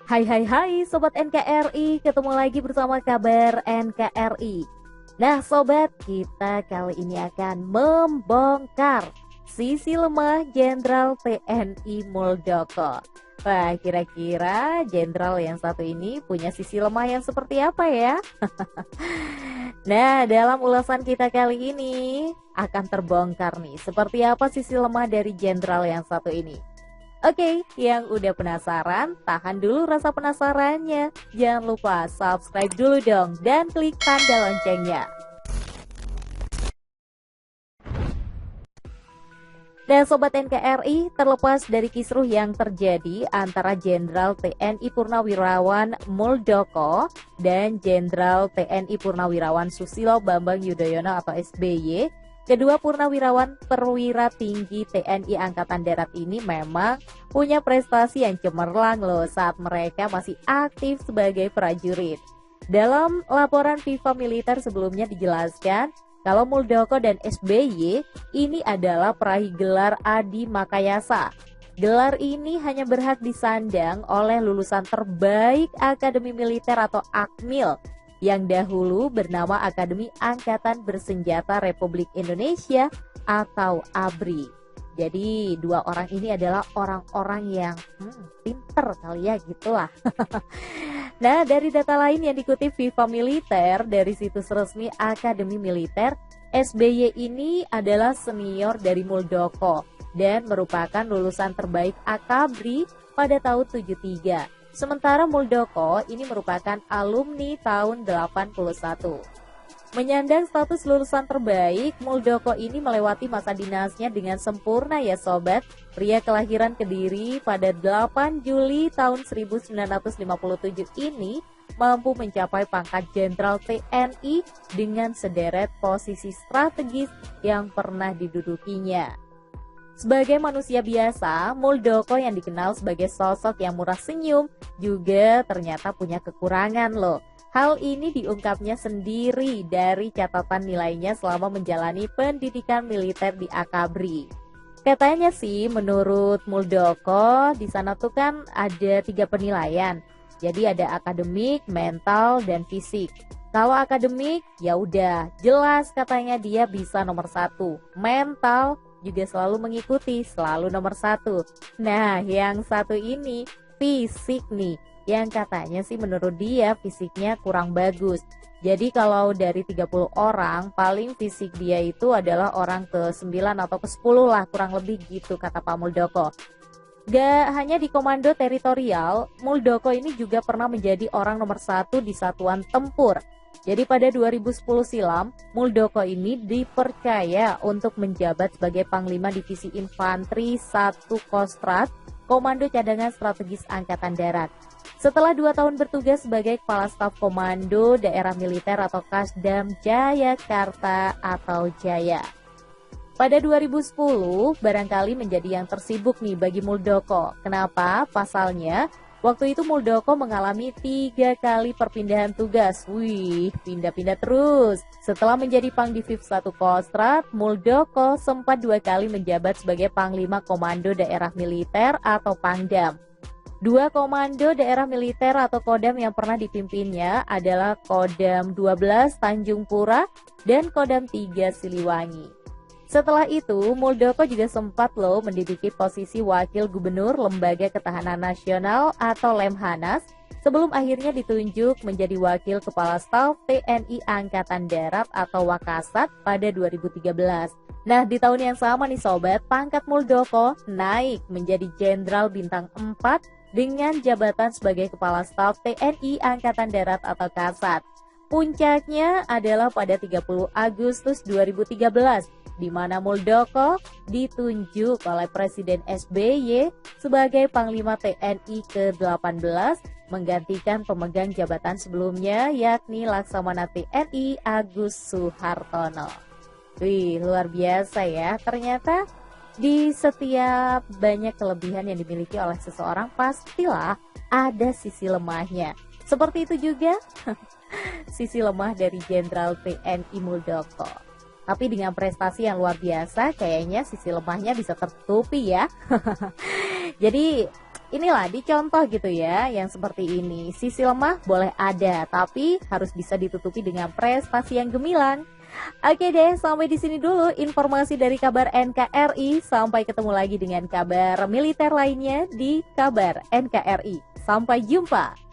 Hai hai hai Sobat NKRI, ketemu lagi bersama kabar NKRI. Nah sobat, kita kali ini akan membongkar sisi lemah Jenderal TNI Muldoko. Wah, kira-kira jenderal yang satu ini punya sisi lemah yang seperti apa ya? Nah, dalam ulasan kita kali ini akan terbongkar nih, seperti apa sisi lemah dari jenderal yang satu ini. Oke, yang udah penasaran, tahan dulu rasa penasarannya. Jangan lupa subscribe dulu dong dan klik tanda loncengnya. Dan Sobat NKRI, terlepas dari kisruh yang terjadi antara Jenderal TNI Purnawirawan Muldoko dan Jenderal TNI Purnawirawan Susilo Bambang Yudhoyono atau SBY, kedua purnawirawan perwira tinggi TNI Angkatan Darat ini memang punya prestasi yang cemerlang loh saat mereka masih aktif sebagai prajurit. Dalam laporan FIFA Militer sebelumnya dijelaskan, kalau Muldoko dan SBY ini adalah peraih gelar Adi Makayasa. Gelar ini hanya berhak disandang oleh lulusan terbaik Akademi Militer atau Akmil yang dahulu bernama Akademi Angkatan Bersenjata Republik Indonesia atau ABRI. Jadi dua orang ini adalah orang-orang yang pinter kali ya gitulah. Nah, dari data lain yang dikutip FIFA Militer dari situs resmi Akademi Militer, SBY ini adalah senior dari Muldoko dan merupakan lulusan terbaik Akabri pada tahun 73. Sementara Muldoko ini merupakan alumni tahun 81. Menyandang status lulusan terbaik, Muldoko ini melewati masa dinasnya dengan sempurna ya sobat. Pria kelahiran Kediri pada 8 Juli tahun 1957 ini mampu mencapai pangkat Jenderal TNI dengan sederet posisi strategis yang pernah didudukinya. Sebagai manusia biasa, Muldoko yang dikenal sebagai sosok yang murah senyum juga ternyata punya kekurangan loh. Hal ini diungkapnya sendiri dari catatan nilainya selama menjalani pendidikan militer di Akabri. Katanya sih menurut Muldoko di sana tuh kan ada 3 penilaian. Jadi ada akademik, mental, dan fisik. Kalau akademik ya udah jelas katanya dia bisa nomor 1. Mental juga selalu mengikuti, selalu nomor 1. Nah yang satu ini fisik nih, yang katanya sih menurut dia fisiknya kurang bagus. Jadi kalau dari 30 orang paling fisik dia itu adalah orang ke-9 atau ke-10 lah kurang lebih gitu kata Pak Muldoko. Gak hanya di komando teritorial, Muldoko ini juga pernah menjadi orang nomor 1 di satuan tempur. Jadi pada 2010 silam, Muldoko ini dipercaya untuk menjabat sebagai Panglima Divisi Infanteri 1 Kostrat, Komando Cadangan Strategis Angkatan Darat. Setelah 2 tahun bertugas sebagai Kepala Staf Komando Daerah Militer atau Kasdam Jayakarta atau Jaya. Pada 2010, barangkali menjadi yang tersibuk nih bagi Muldoko. Kenapa? Pasalnya, waktu itu Muldoko mengalami 3 kali perpindahan tugas. Wih, pindah-pindah terus. Setelah menjadi Pangdiviv 1 Kostrat, Muldoko sempat 2 kali menjabat sebagai Panglima Komando Daerah Militer atau Pangdam. 2 komando daerah militer atau Kodam yang pernah dipimpinnya adalah Kodam 12 Tanjung Pura dan Kodam 3 Siliwangi. Setelah itu, Muldoko juga sempat loh menduduki posisi Wakil Gubernur Lembaga Ketahanan Nasional atau Lemhanas sebelum akhirnya ditunjuk menjadi Wakil Kepala Staf TNI Angkatan Darat atau Wakasat pada 2013. Nah, di tahun yang sama nih sobat, pangkat Muldoko naik menjadi Jenderal Bintang 4 dengan jabatan sebagai Kepala Staf TNI Angkatan Darat atau Kasat. Puncaknya adalah pada 30 Agustus 2013, di mana Muldoko ditunjuk oleh Presiden SBY sebagai Panglima TNI ke-18, menggantikan pemegang jabatan sebelumnya yakni Laksamana TNI Agus Suhartono. Wih, luar biasa ya, ternyata di setiap banyak kelebihan yang dimiliki oleh seseorang pastilah ada sisi lemahnya. Seperti itu juga sisi lemah dari Jenderal TNI Muldoko. Tapi dengan prestasi yang luar biasa, kayaknya sisi lemahnya bisa tertutupi ya. Jadi Inilah dicontoh gitu ya, yang seperti ini. Sisi lemah boleh ada, tapi harus bisa ditutupi dengan prestasi yang gemilang. Oke deh, sampai di sini dulu informasi dari kabar NKRI. Sampai ketemu lagi dengan kabar militer lainnya di kabar NKRI. Sampai jumpa.